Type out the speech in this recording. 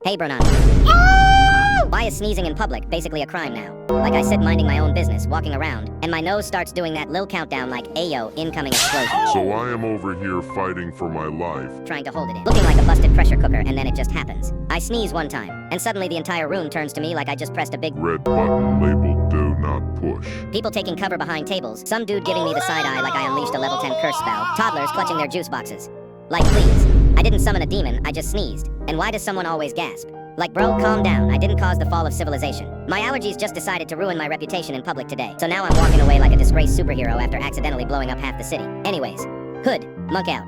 Hey, Brunon. Why is sneezing in public basically a crime now? Like I sit minding my own business, walking around, and my nose starts doing that lil countdown like, ayo, incoming explosion. So I am over here fighting for my life. Trying to hold it in. Looking like a busted pressure cooker, and then it just happens. I sneeze one time, and suddenly the entire room turns to me like I just pressed a big Red button labeled do not push. People taking cover behind tables, some dude giving me the side eye like I unleashed a level 10 curse spell, toddlers clutching their juice boxes. Like, please. I didn't summon a demon, I just sneezed. And why does someone always gasp? Like, bro, calm down, I didn't cause the fall of civilization. My allergies just decided to ruin my reputation in public today. So now I'm walking away like a disgraced superhero after accidentally blowing up half the city. Anyways, Hood, monk out.